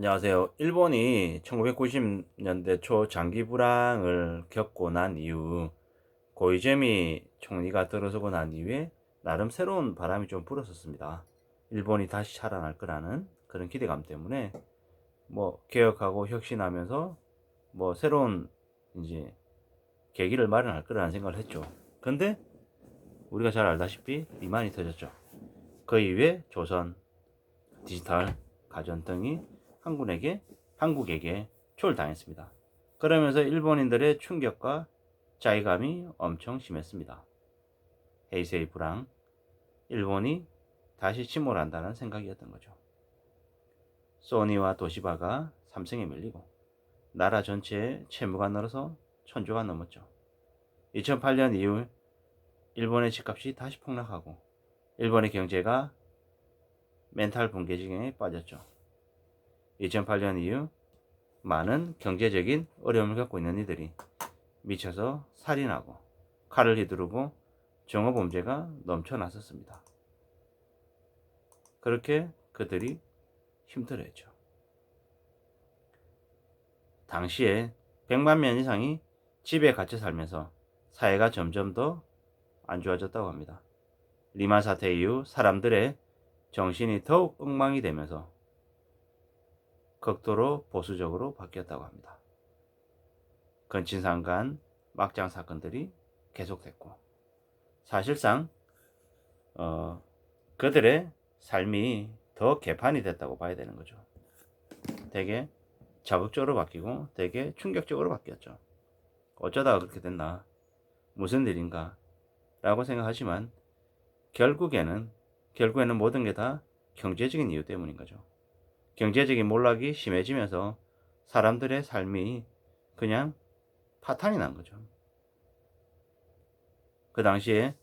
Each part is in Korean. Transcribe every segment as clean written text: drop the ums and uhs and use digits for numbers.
안녕하세요. 일본이 1990년대 초 장기 불황을 겪고 난 이후 고이즈미 총리가 들어서고 난 이후에 나름 새로운 바람이 좀 불었었습니다. 일본이 다시 살아날 거라는 그런 기대감 때문에 뭐 개혁하고 혁신하면서 뭐 새로운 이제 계기를 마련할 거라는 생각을 했죠. 근데 우리가 잘 알다시피 리만이 터졌죠. 그 이후에 조선, 디지털, 가전 등이 한국에게 초월당했습니다. 그러면서 일본인들의 충격과 자괴감이 엄청 심했습니다. 헤이세이 불황, 일본이 다시 침몰한다는 생각이었던 거죠. 소니와 도시바가 삼성에 밀리고 나라 전체의 채무가 늘어서 천조가 넘었죠. 2008년 이후 일본의 집값이 다시 폭락하고 일본의 경제가 멘탈 붕괴 지경에 빠졌죠. 2008년 이후 많은 경제적인 어려움을 갖고 있는 이들이 미쳐서 살인하고 칼을 휘두르고 정오범죄가 넘쳐났었습니다. 그렇게 그들이 힘들어했죠. 당시에 100만 명 이상이 집에 갇혀 살면서 사회가 점점 더 안 좋아졌다고 합니다. 리만 사태 이후 사람들의 정신이 더욱 엉망이 되면서 극도로 보수적으로 바뀌었다고 합니다. 근친상간 막장 사건들이 계속됐고 사실상 그들의 삶이 더 개판이 됐다고 봐야 되는 거죠. 되게 자극적으로 바뀌고 되게 충격적으로 바뀌었죠. 어쩌다가 그렇게 됐나, 무슨 일인가 라고 생각하지만 결국에는 모든 게 다 경제적인 이유 때문인 거죠. 경제적인 몰락이 심해지면서 사람들의 삶이 그냥 파탄이 난 거죠. 그 당시에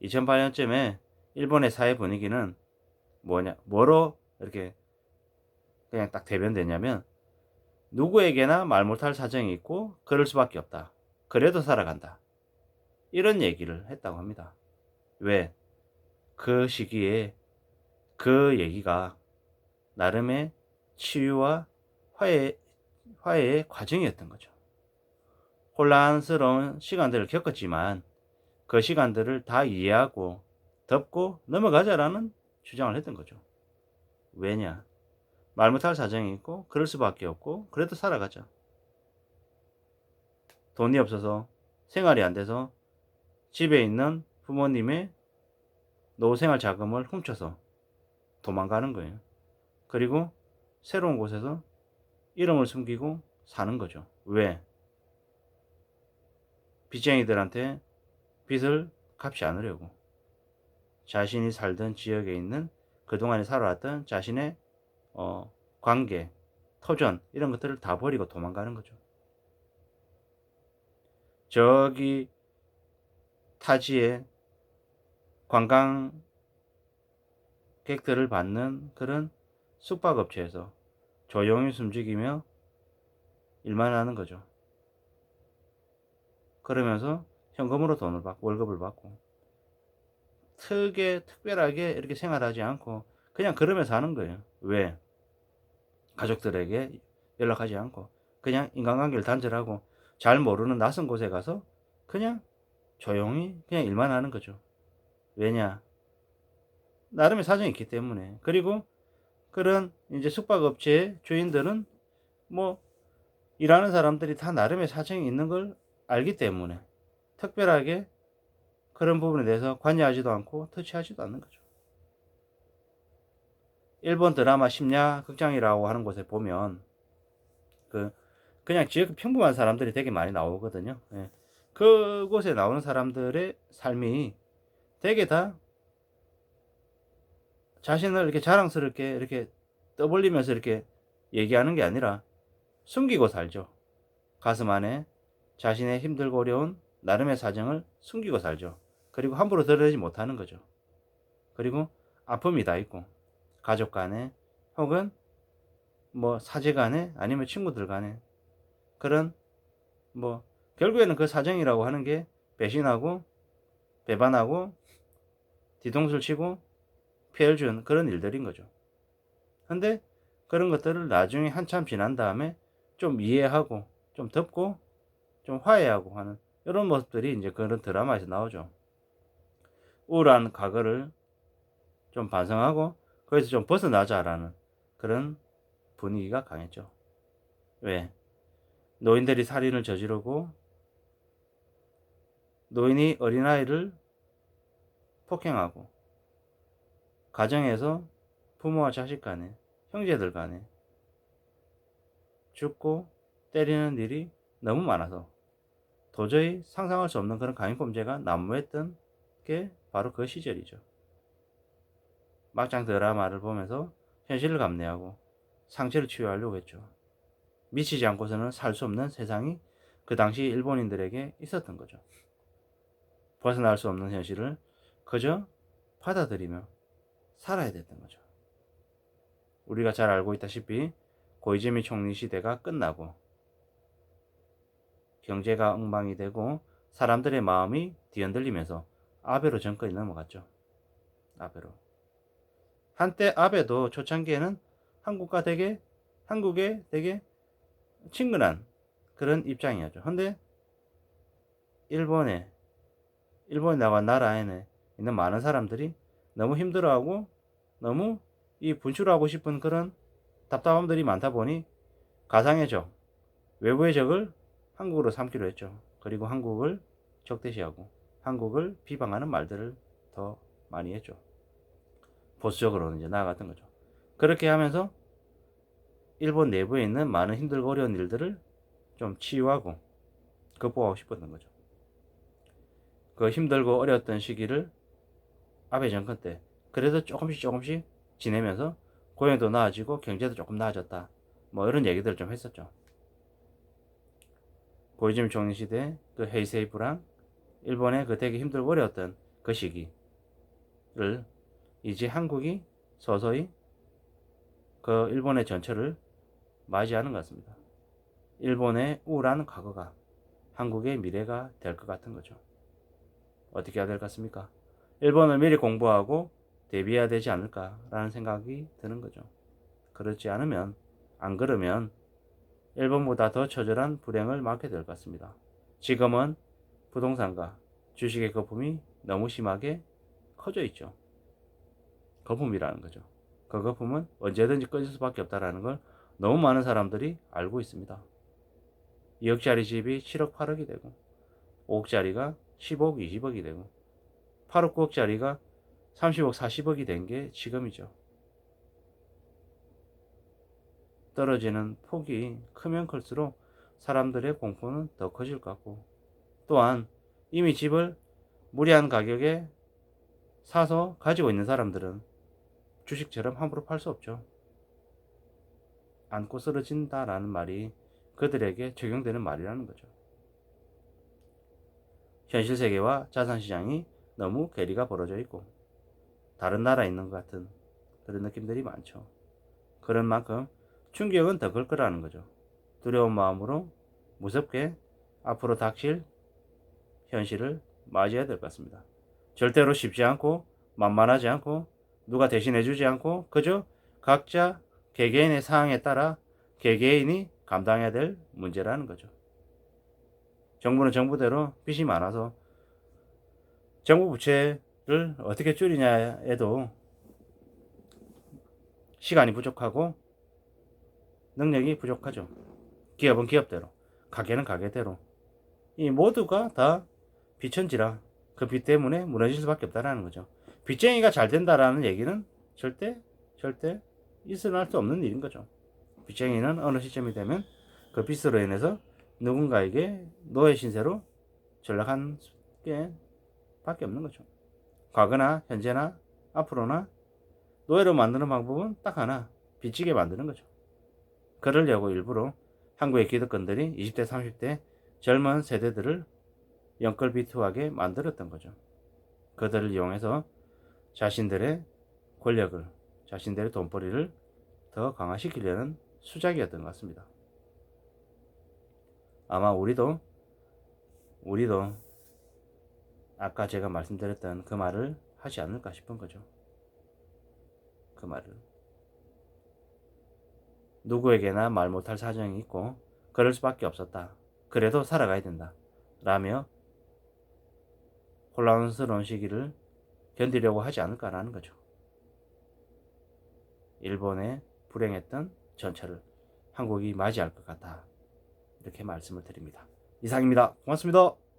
2008년쯤에 일본의 사회 분위기는 뭐로 이렇게 그냥 딱 대변되냐면 누구에게나 말 못할 사정이 있고 그럴 수밖에 없다. 그래도 살아간다. 이런 얘기를 했다고 합니다. 왜? 그 시기에 그 얘기가 나름의 치유와 화해의 과정이었던 거죠. 혼란스러운 시간들을 겪었지만 그 시간들을 다 이해하고 덮고 넘어가자라는 주장을 했던 거죠. 왜냐? 말 못할 사정이 있고 그럴 수밖에 없고 그래도 살아가자. 돈이 없어서 생활이 안 돼서 집에 있는 부모님의 노후생활 자금을 훔쳐서 도망가는 거예요. 그리고 새로운 곳에서 이름을 숨기고 사는 거죠. 왜? 빚쟁이들한테 빚을 갚지 않으려고. 자신이 살던 지역에 있는 그동안에 살아왔던 자신의 관계, 터전 이런 것들을 다 버리고 도망가는 거죠. 저기 타지에 관광객들을 받는 그런 숙박업체에서 조용히 숨죽이며 일만 하는 거죠. 그러면서 현금으로 돈을 받고 월급을 받고 특별하게 이렇게 생활하지 않고 그냥 그러면서 하는 거예요. 왜? 가족들에게 연락하지 않고 그냥 인간관계를 단절하고 잘 모르는 낯선 곳에 가서 그냥 조용히 그냥 일만 하는 거죠. 왜냐? 나름의 사정이 있기 때문에. 그리고 그런 이제 숙박업체의 주인들은 뭐 일하는 사람들이 다 나름의 사정이 있는 걸 알기 때문에 특별하게 그런 부분에 대해서 관여하지도 않고 터치하지도 않는 거죠. 일본 드라마 심야 극장이라고 하는 곳에 보면 그 그냥 지역 평범한 사람들이 되게 많이 나오거든요. 예. 그곳에 나오는 사람들의 삶이 되게 다 자신을 이렇게 자랑스럽게 이렇게 떠벌리면서 이렇게 얘기하는 게 아니라 숨기고 살죠. 가슴 안에 자신의 힘들고 어려운 나름의 사정을 숨기고 살죠. 그리고 함부로 드러내지 못하는 거죠. 그리고 아픔이 다 있고 가족 간에 혹은 뭐 사제 간에 아니면 친구들 간에 그런 뭐 결국에는 그 사정이라고 하는 게 배신하고 배반하고 뒤통수를 치고 피해를 준 그런 일들인 거죠. 근데 그런 것들을 나중에 한참 지난 다음에 좀 이해하고 좀 덮고 좀 화해하고 하는 이런 모습들이 이제 그런 드라마에서 나오죠. 우울한 과거를 좀 반성하고 거기서 좀 벗어나자라는 그런 분위기가 강했죠. 왜? 노인들이 살인을 저지르고 노인이 어린아이를 폭행하고 가정에서 부모와 자식 간에 형제들 간에 죽고 때리는 일이 너무 많아서 도저히 상상할 수 없는 그런 강행범죄가 난무했던 게 바로 그 시절이죠. 막장 드라마를 보면서 현실을 감내하고 상처를 치유하려고 했죠. 미치지 않고서는 살 수 없는 세상이 그 당시 일본인들에게 있었던 거죠. 벗어날 수 없는 현실을 그저 받아들이며 살아야 됐던 거죠. 우리가 잘 알고 있다시피 고이즈미 총리 시대가 끝나고 경제가 엉망이 되고 사람들의 마음이 뒤흔들리면서 아베로 정권이 넘어갔죠. 아베로. 한때 아베도 초창기에는 한국에 되게 친근한 그런 입장이었죠. 근데 일본에 나와 나라에 있는 많은 사람들이 너무 힘들어하고 너무 이 분출하고 싶은 그런 답답함들이 많다 보니 가상의 적, 외부의 적을 한국으로 삼기로 했죠. 그리고 한국을 적대시하고 한국을 비방하는 말들을 더 많이 했죠. 보수적으로는 이제 나아갔던 거죠. 그렇게 하면서 일본 내부에 있는 많은 힘들고 어려운 일들을 좀 치유하고 극복하고 싶었던 거죠. 그 힘들고 어려웠던 시기를 아베 정권 때 그래도 조금씩 지내면서 고용도 나아지고 경제도 조금 나아졌다. 뭐 이런 얘기들을 좀 했었죠. 고이즈미 총리 시대 그 헤이세이 불황, 일본의 그 되게 힘들고 어려웠던 그 시기를 이제 한국이 서서히 그 일본의 전철을 맞이하는 것 같습니다. 일본의 우울한 과거가 한국의 미래가 될 것 같은 거죠. 어떻게 해야 될 것 같습니까? 일본을 미리 공부하고 대비해야 되지 않을까라는 생각이 드는 거죠. 그렇지 않으면, 안 그러면 일본보다 더 처절한 불행을 맞게 될 것 같습니다. 지금은 부동산과 주식의 거품이 너무 심하게 커져 있죠. 거품이라는 거죠. 그 거품은 언제든지 꺼질 수밖에 없다는 걸 너무 많은 사람들이 알고 있습니다. 2억짜리 집이 7억 8억이 되고 5억짜리가 10억 20억이 되고 8억 9억짜리가 30억 40억이 된 게 지금이죠. 떨어지는 폭이 크면 클수록 사람들의 공포는 더 커질 것 같고 또한 이미 집을 무리한 가격에 사서 가지고 있는 사람들은 주식처럼 함부로 팔 수 없죠. 안고 쓰러진다라는 말이 그들에게 적용되는 말이라는 거죠. 현실 세계와 자산 시장이 너무 괴리가 벌어져 있고 다른 나라에 있는 것 같은 그런 느낌들이 많죠. 그런 만큼 충격은 더 클 거라는 거죠. 두려운 마음으로 무섭게 앞으로 닥칠 현실을 맞이해야 될 것 같습니다. 절대로 쉽지 않고 만만하지 않고 누가 대신해 주지 않고 그저 각자 개개인의 상황에 따라 개개인이 감당해야 될 문제라는 거죠. 정부는 정부대로 빚이 많아서 정부 부채를 어떻게 줄이냐에도 시간이 부족하고 능력이 부족하죠. 기업은 기업대로, 가게는 가게대로 이 모두가 다 빚천지라 그 빚 때문에 무너질 수밖에 없다라는 거죠. 빚쟁이가 잘 된다라는 얘기는 절대 있어날 수 없는 일인 거죠. 빚쟁이는 어느 시점이 되면 그 빚으로 인해서 누군가에게 노예 신세로 전락한 게 밖에 없는 거죠. 과거나 현재나 앞으로나 노예로 만드는 방법은 딱 하나, 빚지게 만드는 거죠. 그러려고 일부러 한국의 기득권들이 20대 30대 젊은 세대들을 영끌비투하게 만들었던 거죠. 그들을 이용해서 자신들의 권력을, 자신들의 돈벌이를 더 강화시키려는 수작이었던 것 같습니다. 아마 우리도 아까 제가 말씀드렸던 그 말을 하지 않을까 싶은 거죠. 그 말을. 누구에게나 말 못할 사정이 있고 그럴 수밖에 없었다. 그래도 살아가야 된다. 라며 혼란스러운 시기를 견디려고 하지 않을까라는 거죠. 일본의 불행했던 전철을 한국이 맞이할 것 같다. 이렇게 말씀을 드립니다. 이상입니다. 고맙습니다.